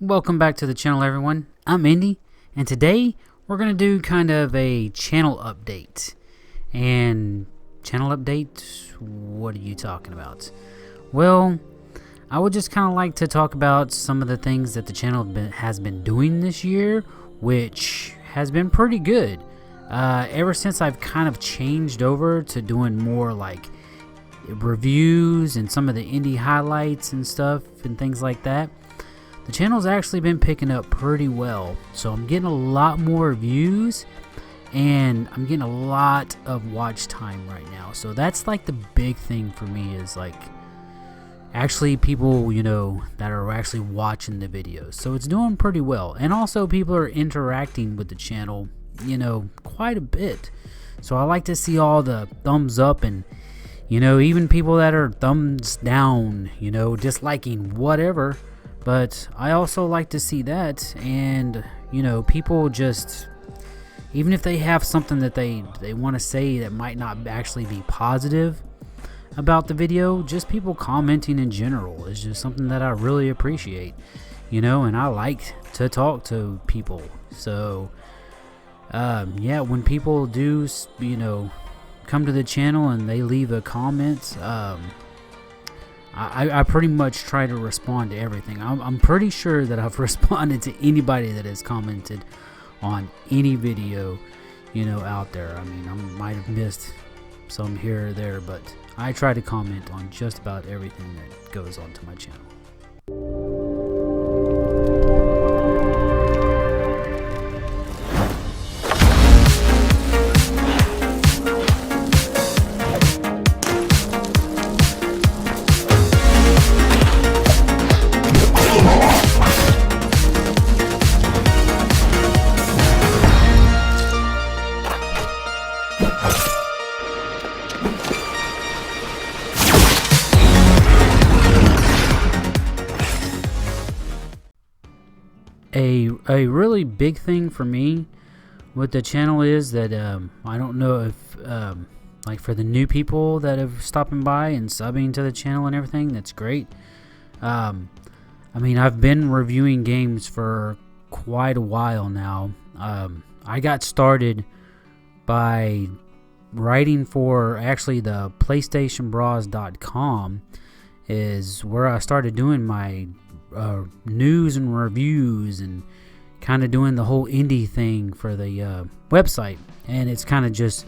Welcome back to the channel, everyone. I'm Indy, and today we're going to do kind of a channel update. And channel update? What are you talking about? Well, I would just kind of like to talk about some of the things that the channel has been doing this year, which has been pretty good. Ever since I've kind of changed over to doing more like reviews and some of the indie highlights and stuff and things like that, the channel's actually been picking up pretty well. So I'm getting a lot more views and I'm getting a lot of watch time right now. So that's like the big thing for me, is like actually people, that are actually watching the videos. So it's doing pretty well. And also people are interacting with the channel, quite a bit. So I like to see all the thumbs up and even people that are thumbs down, disliking whatever. But I also like to see that, and people just, even if they have something that they want to say that might not actually be positive about the video, just people commenting in general is just something that I really appreciate, and I like to talk to people. So yeah, when people do come to the channel and they leave a comment, I pretty much try to respond to everything. I'm pretty sure that I've responded to anybody that has commented on any video, out there. I mean, I might have missed some here or there, but I try to comment on just about everything that goes onto my channel. A really big thing for me with the channel is that I don't know if like for the new people that have stopping by and subbing to the channel and everything, that's great. I mean, I've been reviewing games for quite a while now. I got started by writing for actually the PlayStationBros.com is where I started doing my news and reviews and kind of doing the whole indie thing for the website, and it's kind of just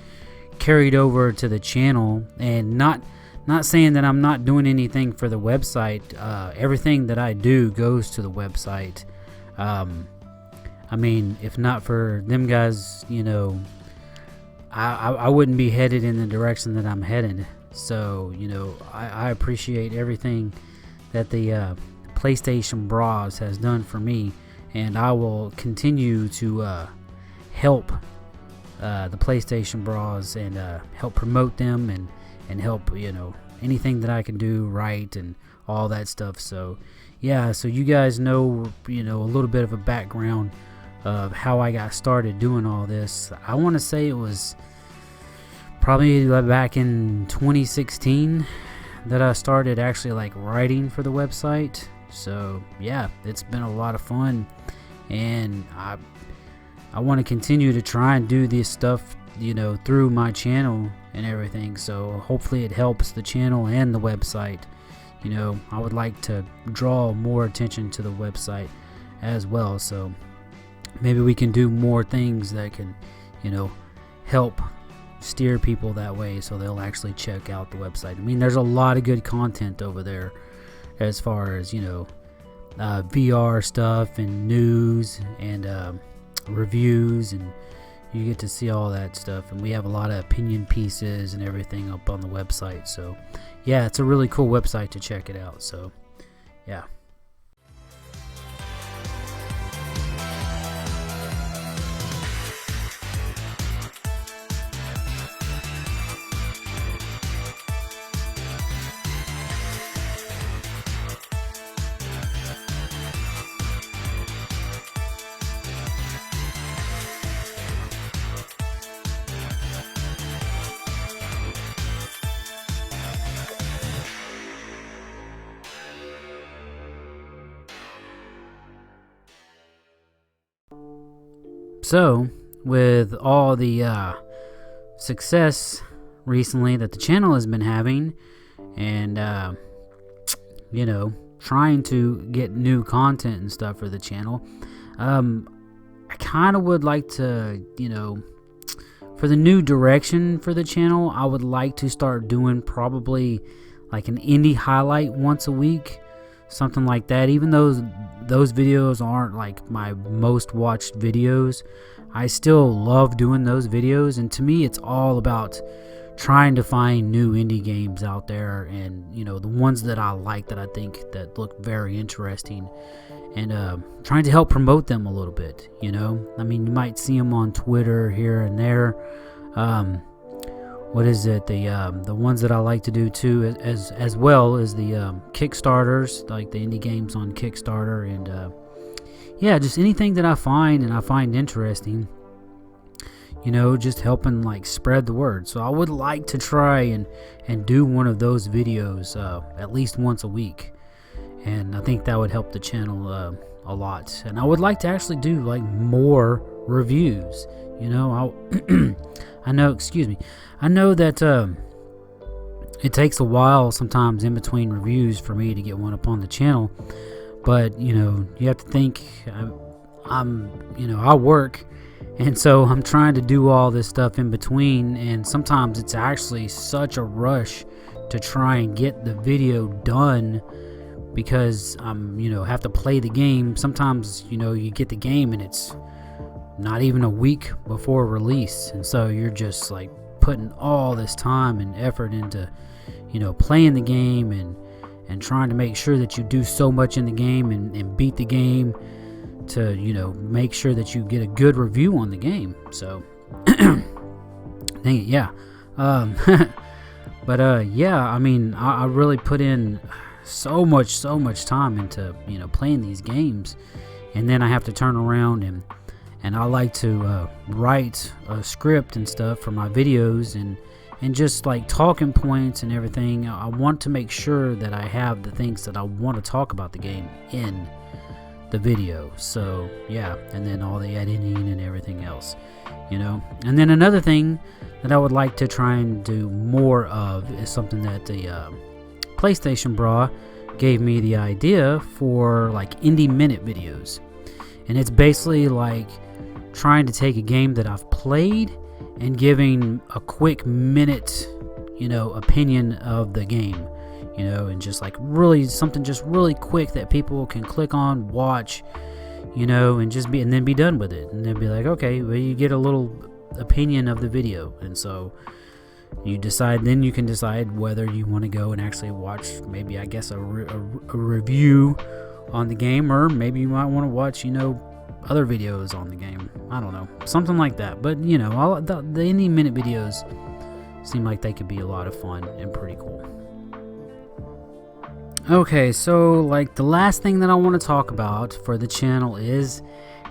carried over to the channel. And not saying that I'm not doing anything for the website. Everything that I do goes to the website. I mean, if not for them guys, I wouldn't be headed in the direction that I'm headed. So I appreciate everything that the PlayStation Bros has done for me, and I will continue to help the PlayStation Bros and help promote them and help anything that I can do right and all that stuff. So yeah, so you guys know a little bit of a background of how I got started doing all this. I want to say it was probably back in 2016 that I started actually like writing for the website. So yeah, it's been a lot of fun, and I want to continue to try and do this stuff through my channel and everything. So hopefully it helps the channel and the website. I would like to draw more attention to the website as well, so maybe we can do more things that can help steer people that way, so they'll actually check out the website. I mean, there's a lot of good content over there as far as VR stuff and news and reviews, and you get to see all that stuff. And we have a lot of opinion pieces and everything up on the website. So yeah, it's a really cool website to check it out. So yeah. So, with all the success recently that the channel has been having, and trying to get new content and stuff for the channel, I kind of would like to, for the new direction for the channel, I would like to start doing probably like an indie highlight once a week, something like that. Even though those videos aren't like my most watched videos, I still love doing those videos, and to me it's all about trying to find new indie games out there, and the ones that I like, that I think that look very interesting, and trying to help promote them a little bit. I mean, you might see them on Twitter here and there. What is it? The ones that I like to do too, as well as the Kickstarters, like the indie games on Kickstarter, and yeah, just anything that I find interesting. Just helping like spread the word. So I would like to try and do one of those videos at least once a week, and I think that would help the channel a lot. And I would like to actually do like more reviews. I know that it takes a while sometimes in between reviews for me to get one up on the channel, but you have to think I work. And so I'm trying to do all this stuff in between, and sometimes it's actually such a rush to try and get the video done, because have to play the game. Sometimes you get the game and it's not even a week before release, and so you're just like putting all this time and effort into playing the game and trying to make sure that you do so much in the game and beat the game, to make sure that you get a good review on the game. So dang it, yeah. But yeah, I mean, I really put in so much time into playing these games, and then I have to turn around and I like to write a script and stuff for my videos, and just like talking points and everything. I want to make sure that I have the things that I want to talk about the game in the video. So yeah, and then all the editing and everything else, and then another thing that I would like to try and do more of is something that the PlayStation Bra gave me the idea for, like indie minute videos. And it's basically like trying to take a game that I've played and giving a quick minute opinion of the game, and just like really something just really quick that people can click on, watch, and just and then be done with it, and then be like, okay, well, you get a little opinion of the video, and so you can decide whether you want to go and actually watch, maybe I guess a review on the game, or maybe you might want to watch other videos on the game. I don't know, something like that. But the indie minute videos seem like they could be a lot of fun and pretty cool. Okay, so like the last thing that I want to talk about for the channel is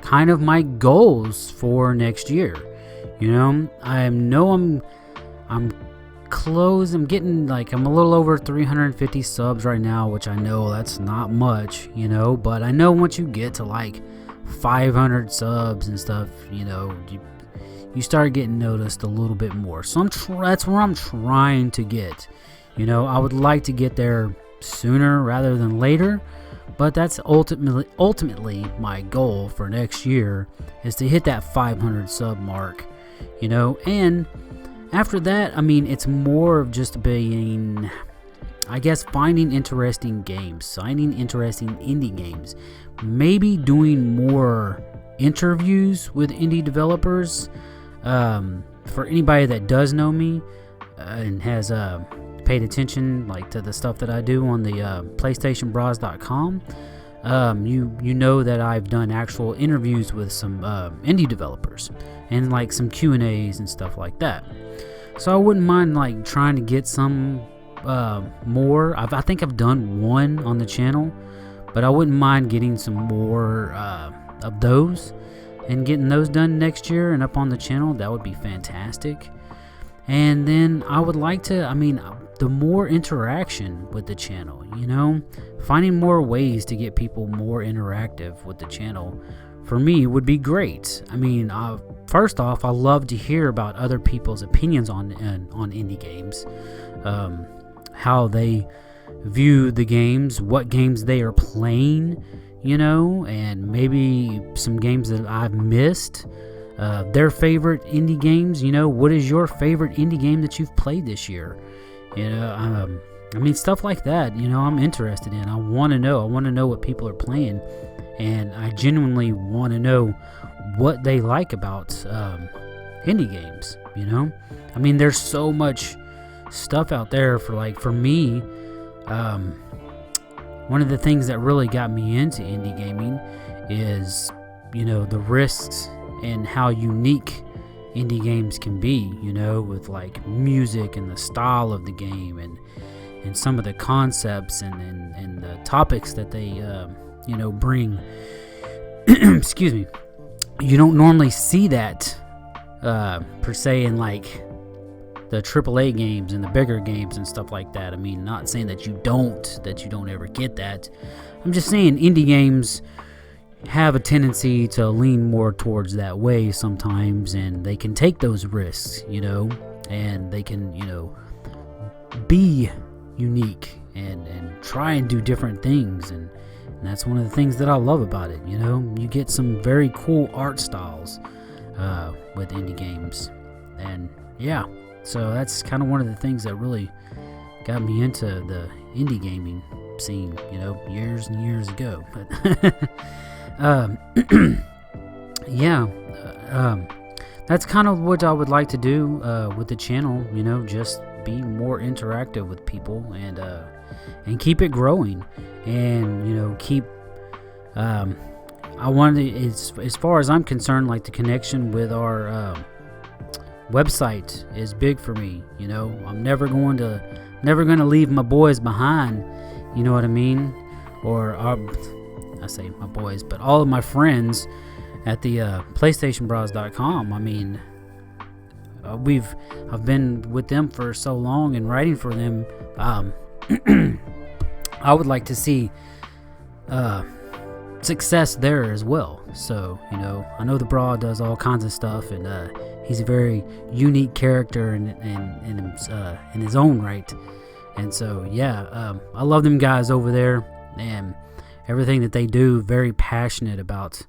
kind of my goals for next year. I'm close. I'm getting like, I'm a little over 350 subs right now, which I know that's not much, but I know once you get to like 500 subs and stuff, you start getting noticed a little bit more. So that's where I'm trying to get. I would like to get there sooner rather than later, but that's ultimately my goal for next year, is to hit that 500 sub mark, and after that, I mean, it's more of just being, I guess, finding interesting games, finding interesting indie games, maybe doing more interviews with indie developers. For anybody that does know me and has paid attention like to the stuff that I do on the PlayStationBras.com, you know that I've done actual interviews with some indie developers and like some Q&As and stuff like that. So I wouldn't mind like trying to get some more. I think I've done one on the channel, but I wouldn't mind getting some more of those and getting those done next year and up on the channel. That would be fantastic. And then I would like to, I mean, the more interaction with the channel, finding more ways to get people more interactive with the channel for me would be great. I mean, first off, I love to hear about other people's opinions on indie games, how they view the games, what games they are playing, and maybe some games that I've missed, their favorite indie games. What is your favorite indie game that you've played this year? I mean, stuff like that, I'm interested in. I want to know what people are playing, and I genuinely want to know what they like about indie games. I mean, there's so much stuff out there for me. One of the things that really got me into indie gaming is, the risks and how unique indie games can be, with like music and the style of the game and some of the concepts and the topics that they, bring. Excuse me. You don't normally see that per se in like the AAA games and the bigger games and stuff like that. I mean, not saying that you don't ever get that. I'm just saying indie games have a tendency to lean more towards that way sometimes, and they can take those risks, and they can, be unique and try and do different things, and that's one of the things that I love about it. You get some very cool art styles with indie games, and yeah. So that's kind of one of the things that really got me into the indie gaming scene, years and years ago. But yeah, that's kind of what I would like to do with the channel. Just be more interactive with people and keep it growing, and keep. I wanted, as far as I'm concerned, like the connection with our website is big for me. I'm never going to leave my boys behind. You know what I mean? Or I say my boys, but all of my friends at the PlayStationBros.com. I mean, I've been with them for so long and writing for them. I would like to see success there as well. So I know the Bra does all kinds of stuff, and he's a very unique character in his own right. And so yeah, I love them guys over there, and everything that they do. Very passionate about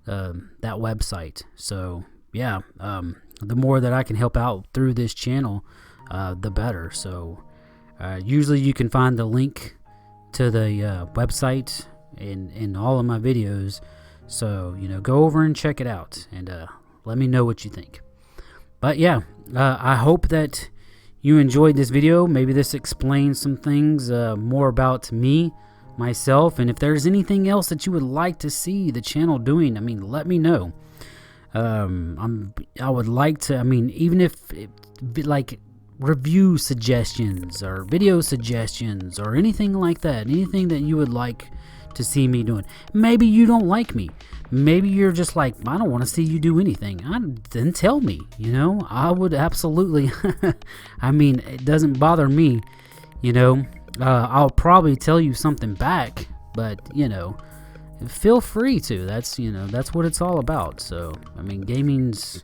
that website. So yeah, the more that I can help out through this channel, the better. So usually you can find the link to the website in all of my videos. So go over and check it out, and let me know what you think. But yeah, I hope that you enjoyed this video. Maybe this explains some things more about me, myself, and if there's anything else that you would like to see the channel doing, I mean, let me know. I would like to, I mean, even if like review suggestions or video suggestions or anything like that, anything that you would like to see me doing. Maybe you don't like me. Maybe you're just like, I don't want to see you do anything. Then tell me, I would absolutely, I mean, it doesn't bother me, I'll probably tell you something back, but, feel free to. That's what it's all about. So, I mean, gaming's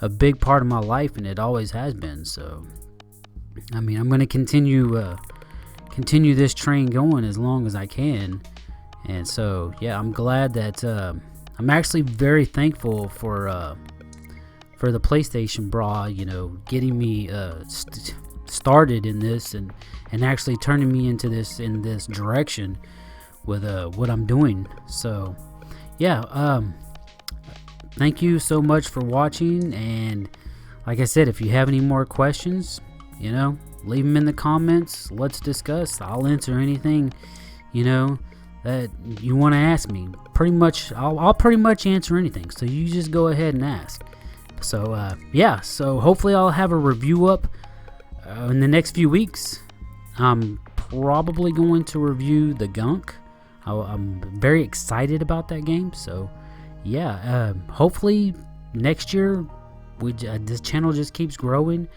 a big part of my life, and it always has been. So, I mean, I'm going to continue this train going as long as I can. And so, yeah, I'm glad that I'm actually very thankful for the PlayStation Bra, getting me started in this and actually turning me into this in this direction with what I'm doing. So, yeah, thank you so much for watching. And like I said, if you have any more questions, leave them in the comments. Let's discuss. I'll answer anything, that you want to ask me. Pretty much, I'll pretty much answer anything. So you just go ahead and ask. So yeah, so hopefully I'll have a review up in the next few weeks. I'm probably going to review The Gunk. I'm very excited about that game. So yeah, hopefully next year this channel just keeps growing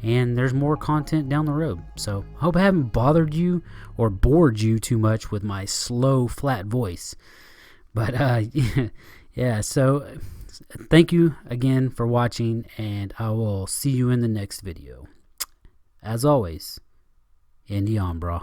and there's more content down the road. So hope I haven't bothered you or bored you too much with my slow, flat voice. But yeah, so thank you again for watching, and I will see you in the next video. As always, Indy on, bro.